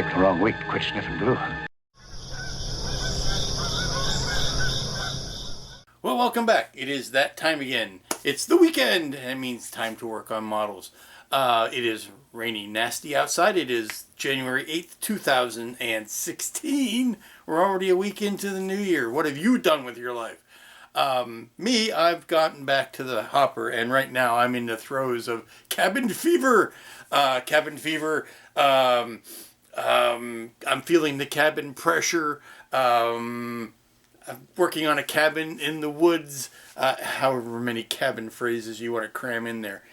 Picked the wrong week to quit sniffing glue. Well, welcome back. It is that time again. It's the weekend, and it means time to work on models. It is rainy, nasty outside. It is January 8th, 2016. We're already a week into the new year. What have you done with your life? Me, I've gotten back to the hopper, and right now I'm in the throes of cabin fever. I'm feeling the cabin pressure. I'm working on a cabin in the woods, however many cabin phrases you want to cram in there.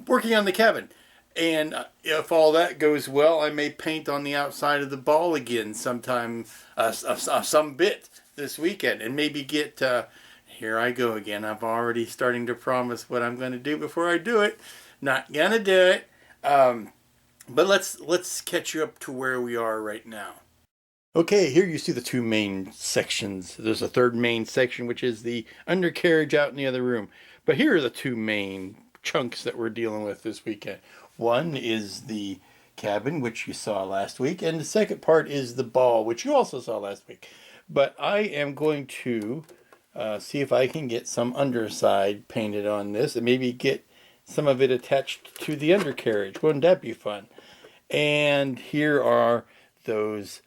Working on the cabin. And if all that goes well, I may paint on the outside of the ball again sometime, some bit this weekend. And maybe get, here I go again. I'm already starting to promise what I'm going to do before I do it. Not going to do it. But let's catch you up to where we are right now. Okay, here you see the two main sections. There's a third main section, which is the undercarriage out in the other room. But here are the two main chunks that we're dealing with this weekend. One is the cabin, which you saw last week, and the second part is the ball, which you also saw last week. But I am going to see if I can get some underside painted on this and maybe get some of it attached to the undercarriage. Wouldn't that be fun? And here are those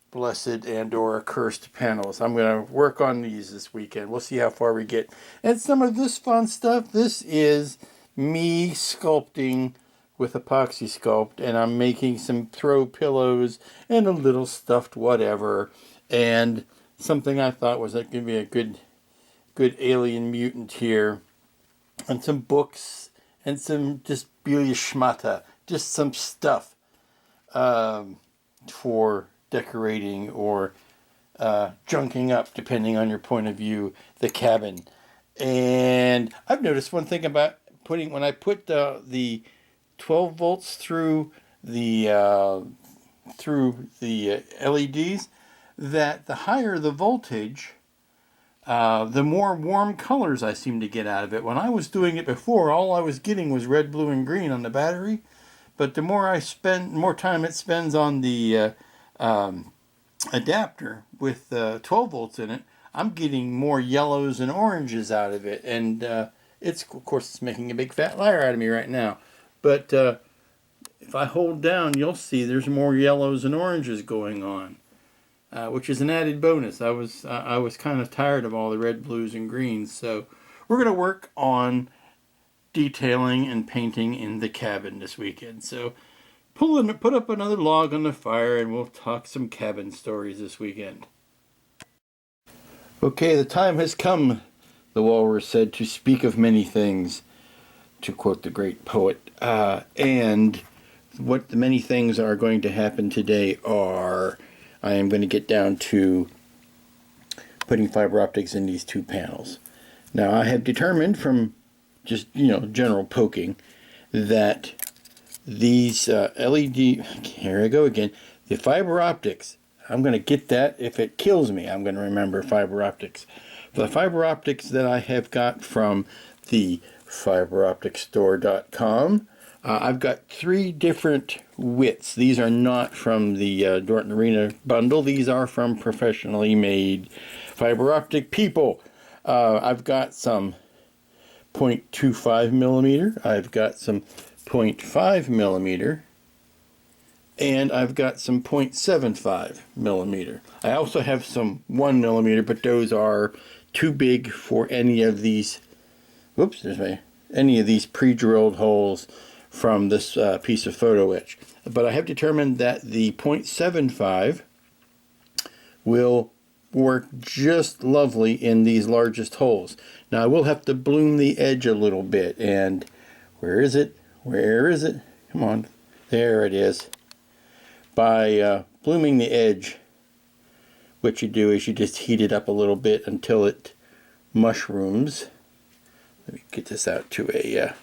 blessed and or cursed panels. I'm going to work on these this weekend. We'll see how far we get. And some of this fun stuff, this is me sculpting with epoxy sculpt, and I'm making some throw pillows and a little stuffed whatever, and something I thought was going to be a good alien mutant here, and some books and some just Belia schmata, just some stuff for decorating or junking up, depending on your point of view, the cabin. And I've noticed one thing about when I put the 12 volts through the LEDs, that the higher the voltage, the more warm colors I seem to get out of it. When I was doing it before, all I was getting was red, blue, and green on the battery. But the more time it spends on the adapter with 12 volts in it, I'm getting more yellows and oranges out of it, and of course it's making a big fat liar out of me right now. But if I hold down, you'll see there's more yellows and oranges going on, which is an added bonus. I was kind of tired of all the red, blues, and greens, so we're going to work on detailing and painting in the cabin this weekend. So put up another log on the fire, and we'll talk some cabin stories this weekend. Okay, the time has come, the walrus said, to speak of many things, to quote the great poet. And what the many things are going to happen today are, I am going to get down to putting fiber optics in these two panels. Now, I have determined from just, general poking that these LED, here I go again, the fiber optics, I'm going to get that. If it kills me, I'm going to remember fiber optics. The fiber optics that I have got from the fiberopticstore.com, I've got 3 different widths. These are not from the Dorton Arena bundle. These are from professionally made fiber optic people. I've got some 0.25 millimeter. I've got some 0.5 millimeter. And I've got some 0.75 millimeter. I also have some 1 millimeter, but those are too big for any of these. Whoops, any of these pre-drilled holes from this piece of photo etch. But I have determined that the 0.75 will work just lovely in these largest holes. Now I will have to bloom the edge a little bit, and where is it? Where is it? Come on, there it is. By blooming the edge, what you do is you just heat it up a little bit until it mushrooms. Let me get this out to a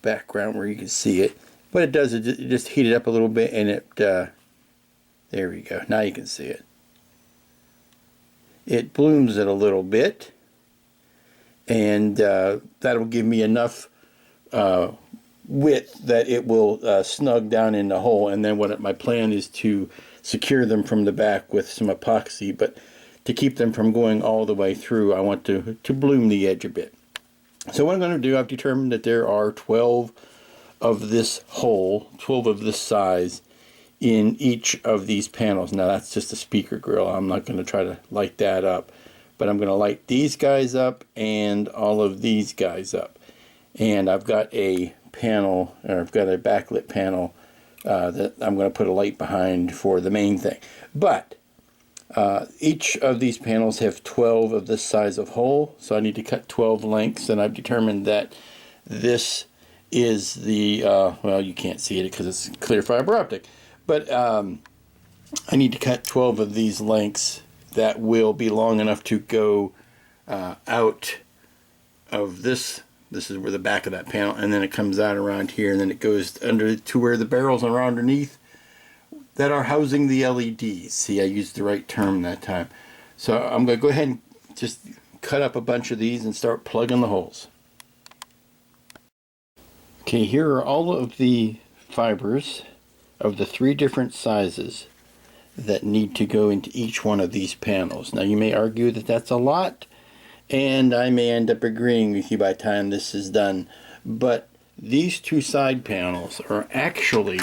background where you can see it. What it does is it just heat it up a little bit, and it there we go. Now you can see it. It blooms it a little bit, and that'll give me enough width that it will snug down in the hole. And then my plan is to secure them from the back with some epoxy, but to keep them from going all the way through, I want to bloom the edge a bit. So what I'm going to do, I've determined that there are 12 of this hole, 12 of this size in each of these panels. Now that's just a speaker grill. I'm not going to try to light that up, but I'm going to light these guys up and all of these guys up. And I've got a panel, or I've got a backlit panel that I'm going to put a light behind for the main thing. But each of these panels have 12 of this size of hole, so I need to cut 12 lengths, and I've determined that this is the, well, you can't see it because it's clear fiber optic, but I need to cut 12 of these lengths that will be long enough to go out of this. This is where the back of that panel, and then it comes out around here, and then it goes under to where the barrels are underneath that are housing the LEDs. See, I used the right term that time. So I'm going to go ahead and just cut up a bunch of these and start plugging the holes. Okay, here are all of the fibers of the 3 different sizes that need to go into each one of these panels. Now you may argue that that's a lot, and I may end up agreeing with you by the time this is done, but these 2 side panels are actually,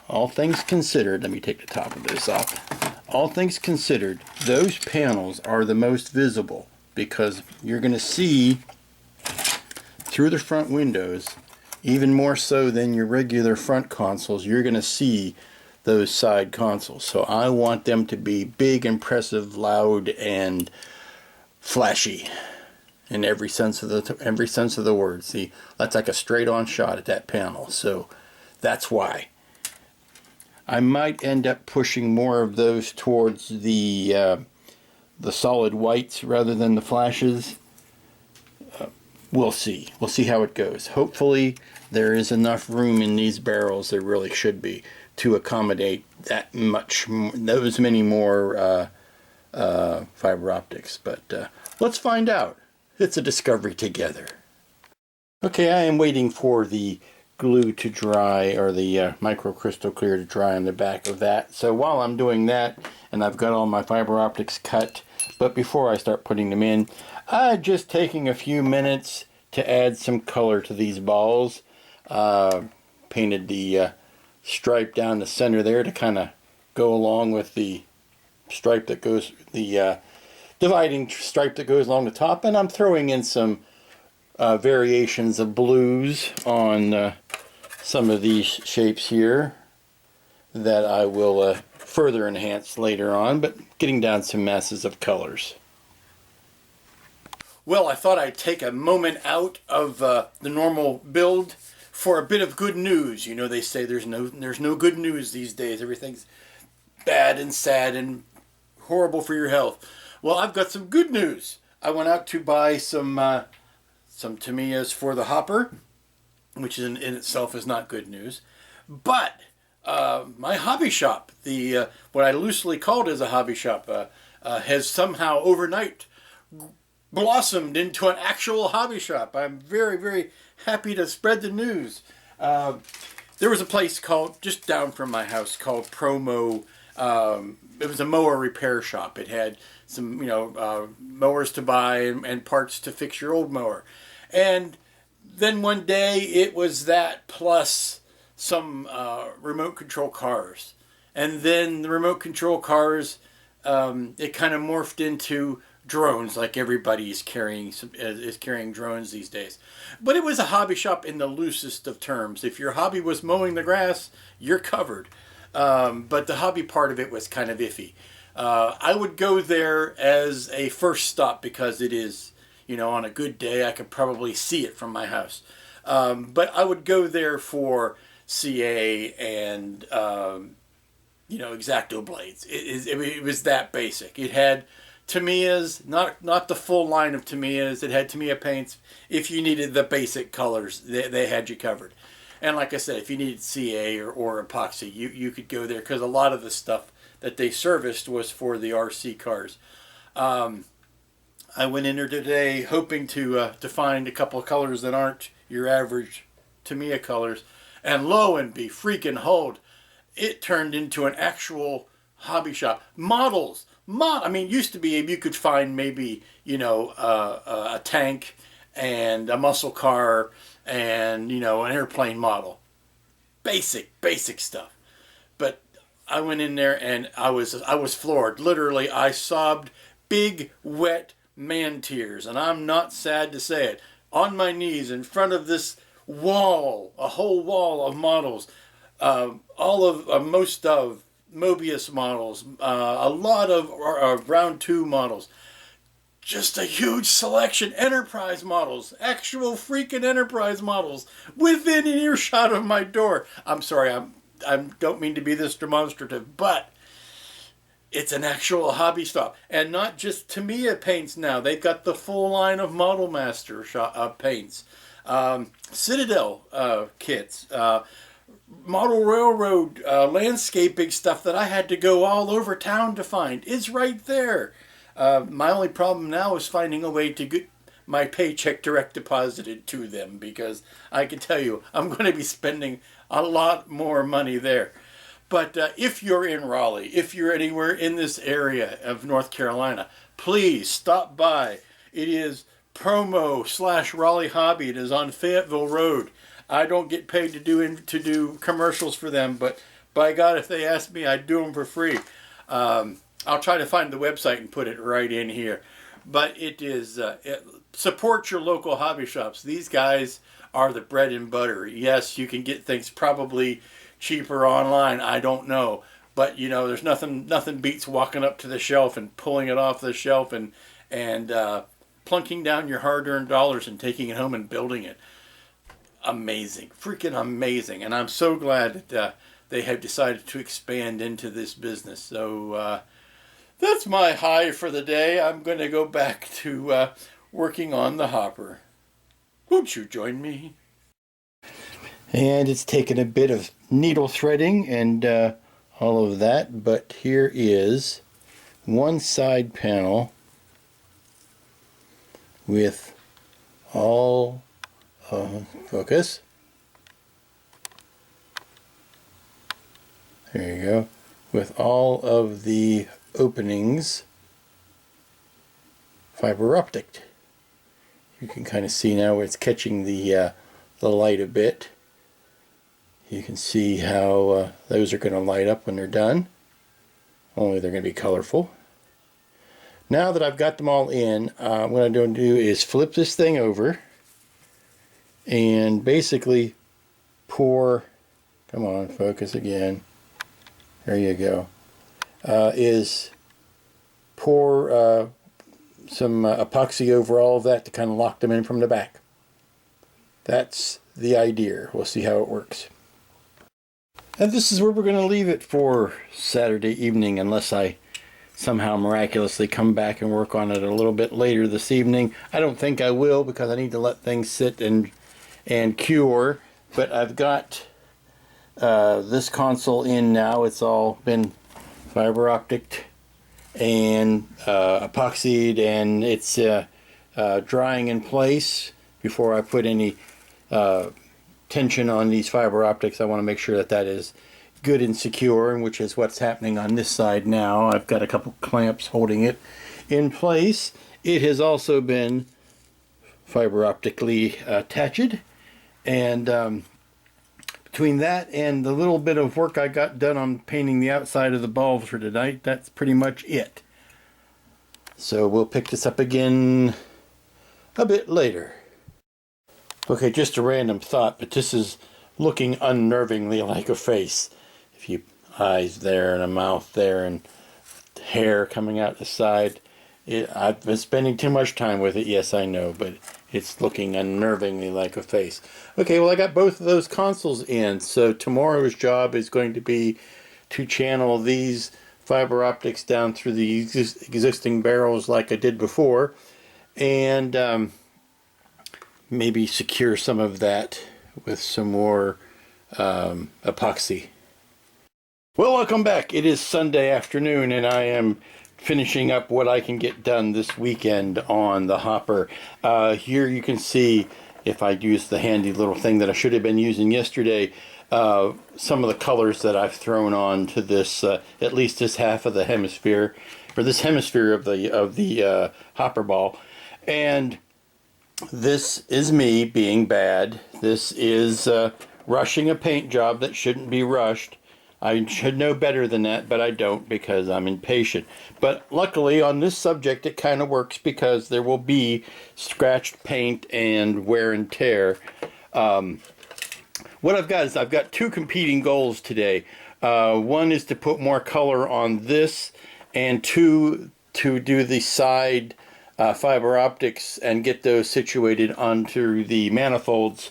all things considered, let me take the top of this off, all things considered, those panels are the most visible because you're going to see through the front windows, even more so than your regular front consoles, you're going to see those side consoles. So I want them to be big, impressive, loud, and flashy in every sense of the word. See, that's like a straight-on shot at that panel. So that's why. I might end up pushing more of those towards the solid whites rather than the flashes. We'll see. We'll see how it goes. Hopefully there is enough room in these barrels, there really should be, to accommodate those many more fiber optics. But let's find out. It's a discovery together. Okay, I am waiting for the glue to dry, or the microcrystal clear to dry on the back of that. So while I'm doing that, and I've got all my fiber optics cut, but before I start putting them in, I'm just taking a few minutes to add some color to these balls. Painted the stripe down the center there to kind of go along with the stripe that goes, the dividing stripe that goes along the top, and I'm throwing in some variations of blues on some of these shapes here that I will further enhance later on, but getting down some masses of colors. Well, I thought I'd take a moment out of the normal build for a bit of good news. You know, they say there's no good news these days. Everything's bad and sad and horrible for your health. Well, I've got some good news. I went out to buy some Tamiya's for the hopper, which in itself is not good news. But my hobby shop, what I loosely called as a hobby shop, has somehow overnight blossomed into an actual hobby shop. I'm very, very happy to spread the news. There was a place just down from my house called Promo. It was a mower repair shop. It had some, mowers to buy and parts to fix your old mower. And then one day it was that plus some remote control cars. And then the remote control cars, it kind of morphed into drones, like everybody is carrying drones these days. But it was a hobby shop in the loosest of terms. If your hobby was mowing the grass, you're covered. But the hobby part of it was kind of iffy. I would go there as a first stop because it is, on a good day I could probably see it from my house. But I would go there for CA and X-Acto blades. It was that basic. It had Tamiya's, not the full line of Tamiya's. It had Tamiya paints. If you needed the basic colors, they had you covered. And like I said, if you needed CA or epoxy, you could go there because a lot of the stuff that they serviced was for the RC cars. I went in there today hoping to find a couple of colors that aren't your average Tamiya colors, and lo and be freaking hold, it turned into an actual hobby shop. Models. I mean, used to be you could find maybe, you know, a tank and a muscle car and, you know, an airplane model. Basic stuff. But I went in there and I was floored. Literally, I sobbed big, wet man tears. And I'm not sad to say it. On my knees in front of this wall, a whole wall of models. Most of Mobius models, a lot of round 2 models, just a huge selection, Enterprise models, actual freaking Enterprise models within an earshot of my door. I'm sorry, I don't mean to be this demonstrative, but it's an actual hobby shop, and not just Tamiya paints now. They've got the full line of Model Master paints, Citadel kits. Model Railroad landscaping stuff that I had to go all over town to find is right there. My only problem now is finding a way to get my paycheck direct deposited to them, because I can tell you I'm going to be spending a lot more money there. But if you're in Raleigh, if you're anywhere in this area of North Carolina, please stop by. It is promo/Raleigh Hobby. It is on Fayetteville Road. I don't get paid to do commercials for them, but by God, if they ask me, I'd do them for free. I'll try to find the website and put it right in here. But it is support your local hobby shops. These guys are the bread and butter. Yes, you can get things probably cheaper online. I don't know, but you know, there's nothing beats walking up to the shelf and pulling it off the shelf and plunking down your hard-earned dollars and taking it home and building it. Amazing, freaking amazing. And I'm so glad that they have decided to expand into this business. So that's my high for the day. I'm going to go back to working on the hopper. Won't you join me? And it's taken a bit of needle threading and all of that, but here is one side panel with all focus. There you go. With all of the openings fiber optic. You can kind of see now where it's catching the light a bit. You can see how those are going to light up when they're done. Only they're going to be colorful. Now that I've got them all in, what I'm going to do is flip this thing over and basically pour, come on, focus again, there you go, is pour some epoxy over all of that to kind of lock them in from the back. That's the idea. We'll see how it works. And this is where we're going to leave it for Saturday evening, unless I somehow miraculously come back and work on it a little bit later this evening. I don't think I will, because I need to let things sit and cure. But I've got this console in now. It's all been fiber optic and epoxied, and it's drying in place. Before I put any tension on these fiber optics, I want to make sure that that is good and secure, which is what's happening on this side now. I've got a couple clamps holding it in place. It has also been fiber optically attached, and between that and the little bit of work I got done on painting the outside of the bulbs for tonight, that's pretty much it. So we'll pick this up again a bit later. Okay, just a random thought, but this is looking unnervingly like a face. If you eyes there and a mouth there and hair coming out the side. I've been spending too much time with it, yes I know, but it's looking unnervingly like a face. Okay, well I got both of those consoles in, so tomorrow's job is going to be to channel these fiber optics down through the existing barrels like I did before, and maybe secure some of that with some more epoxy. Well, welcome back. It is Sunday afternoon, and I am finishing up what I can get done this weekend on the hopper. Here you can see if I use the handy little thing that I should have been using yesterday, some of the colors that I've thrown on to this, at least this half of the hemisphere, or this hemisphere of the hopper ball. And this is me being bad. This is rushing a paint job that shouldn't be rushed. I should know better than that, but I don't because I'm impatient. But luckily on this subject it kind of works because there will be scratched paint and wear and tear. What I've got is I've got two competing goals today. One is to put more color on this, and two, to do the side fiber optics and get those situated onto the manifolds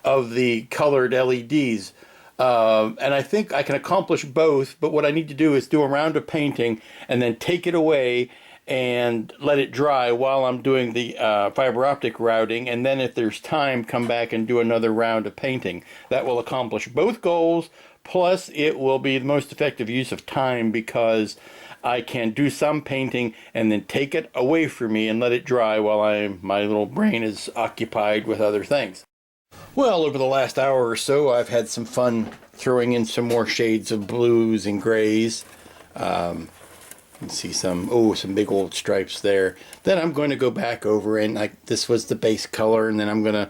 of the colored LEDs. And I think I can accomplish both, but what I need to do is do a round of painting and then take it away and let it dry while I'm doing the fiber optic routing, and then if there's time, come back and do another round of painting. That will accomplish both goals, plus it will be the most effective use of time because I can do some painting and then take it away from me and let it dry while my little brain is occupied with other things. Well, over the last hour or so, I've had some fun throwing in some more shades of blues and grays. You can see some big old stripes there. Then I'm going to go back over and this was the base color, and then I'm going to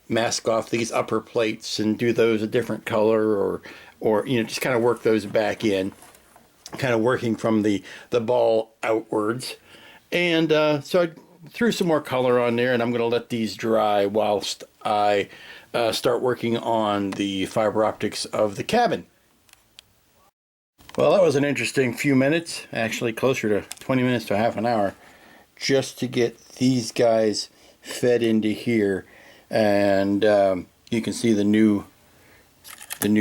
mask off these upper plates and do those a different color, or just kind of work those back in, kind of working from the ball outwards. And so I threw some more color on there, and I'm going to let these dry whilst I start working on the fiber optics of the cabin. Well, that was an interesting few minutes, actually closer to 20 minutes to half an hour, just to get these guys fed into here. And you can see the new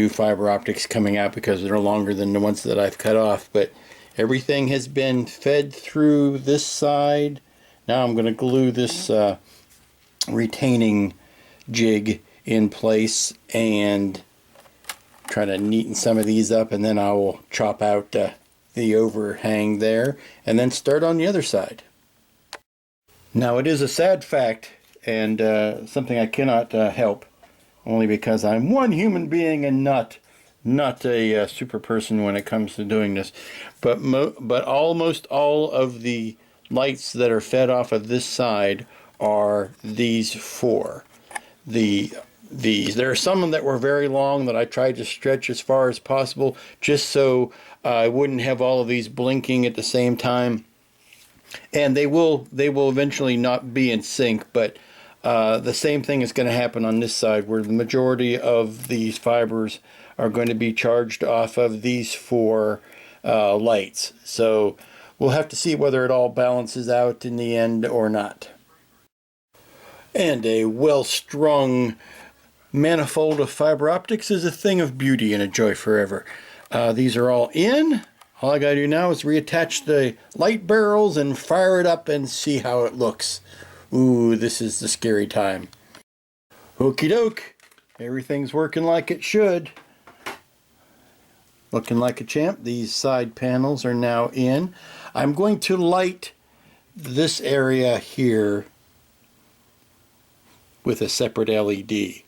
fiber optics coming out because they're longer than the ones that I've cut off. But everything has been fed through this side. Now I'm going to glue this retaining jig in place and try to neaten some of these up, and then I will chop out the overhang there and then start on the other side. Now it is a sad fact, and something I cannot help, only because I'm one human being and not a super person when it comes to doing this, but almost all of the lights that are fed off of this side are these four. There are some that were very long that I tried to stretch as far as possible just so I wouldn't have all of these blinking at the same time. And they will eventually not be in sync, but the same thing is going to happen on this side, where the majority of these fibers are going to be charged off of these four lights. So we'll have to see whether it all balances out in the end or not. And a well-strung manifold of fiber optics is a thing of beauty and a joy forever. These are all in. All I gotta do now is reattach the light barrels and fire it up and see how it looks. Ooh, this is the scary time. Okie doke. Everything's working like it should. Looking like a champ. These side panels are now in. I'm going to light this area here with a separate LED.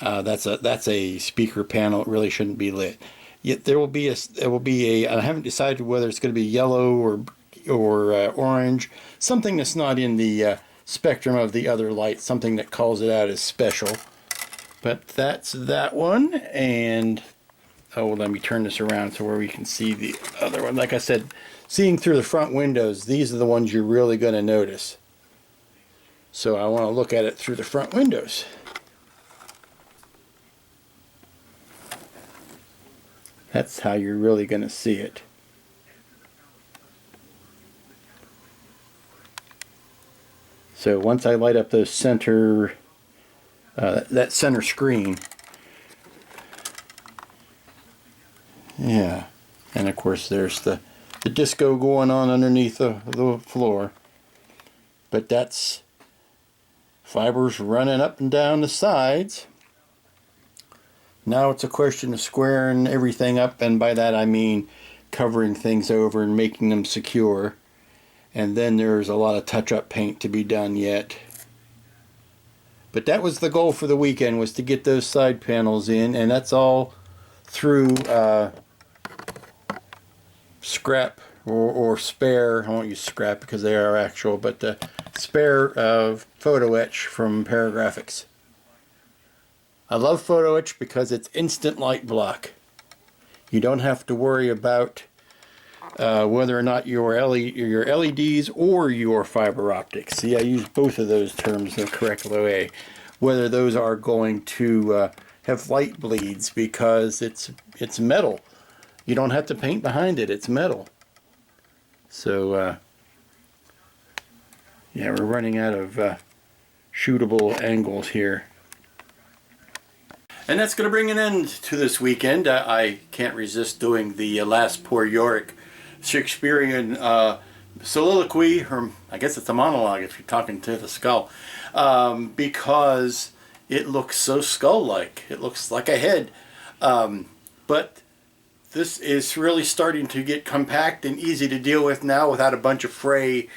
That's a speaker panel. It really shouldn't be lit. Yet there will be a. I haven't decided whether it's going to be yellow or orange. Something that's not in the spectrum of the other lights. Something that calls it out as special. But that's that one. And let me turn this around so where we can see the other one. Like I said, seeing through the front windows, these are the ones you're really going to notice. So I want to look at it through the front windows. That's how you're really going to see it. So once I light up those center, that center screen, yeah, and of course there's the disco going on underneath the floor, but that's fibers running up and down the sides. Now it's a question of squaring everything up, and by that I mean covering things over and making them secure. And then there's a lot of touch-up paint to be done yet. But that was the goal for the weekend, was to get those side panels in, and that's all through scrap or spare. I won't use scrap because they are actual, but spare photo etch from Paragraphics. I love photo etch because it's instant light block. You don't have to worry about whether or not your LEDs or your fiber optics. See, I use both of those terms the correct way. Whether those are going to have light bleeds, because it's metal. You don't have to paint behind it. It's metal. So yeah, we're running out of shootable angles here. And that's going to bring an end to this weekend. I can't resist doing the last poor Yorick Shakespearean soliloquy, or I guess it's a monologue if you're talking to the skull, because it looks so skull-like. It looks like a head. But this is really starting to get compact and easy to deal with now without a bunch of fray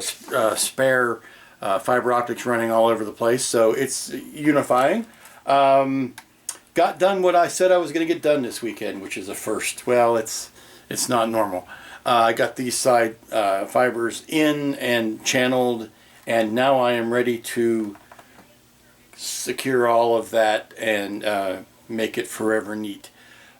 spare fiber optics running all over the place. So it's unifying. Got done what I said I was going to get done this weekend, which is a first. Well, it's not normal. I got these side fibers in and channeled, and now I am ready to secure all of that and make it forever neat.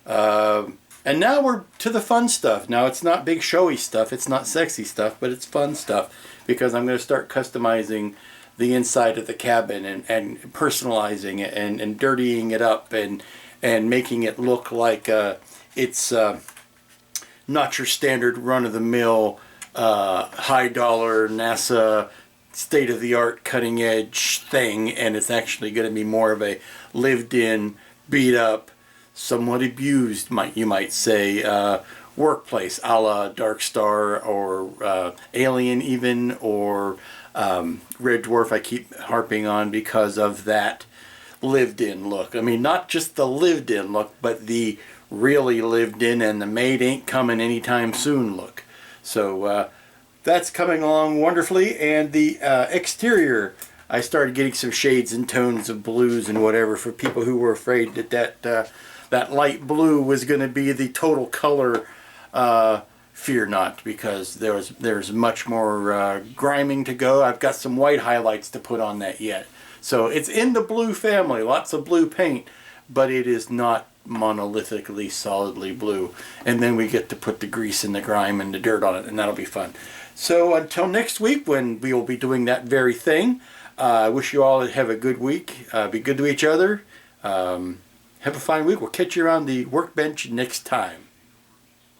And now we're to the fun stuff. Now it's not big showy stuff, it's not sexy stuff, but it's fun stuff, because I'm going to start customizing the inside of the cabin and personalizing it and dirtying it up and making it look like it's not your standard run-of-the-mill high-dollar NASA state-of-the-art cutting-edge thing, and it's actually going to be more of a lived-in, beat-up, somewhat abused, you might say, workplace, a la Dark Star or Alien even, or Red Dwarf. I keep harping on because of that lived-in look. I mean, not just the lived-in look, but the really lived-in and the maid ain't coming anytime soon look. So that's coming along wonderfully. And the exterior, I started getting some shades and tones of blues and whatever for people who were afraid that light blue was going to be the total color. Fear not, because there's much more griming to go. I've got some white highlights to put on that yet. So it's in the blue family, lots of blue paint, but it is not monolithically, solidly blue. And then we get to put the grease and the grime and the dirt on it, and that'll be fun. So until next week, when we will be doing that very thing, I wish you all have a good week. Be good to each other. Have a fine week. We'll catch you around the workbench next time.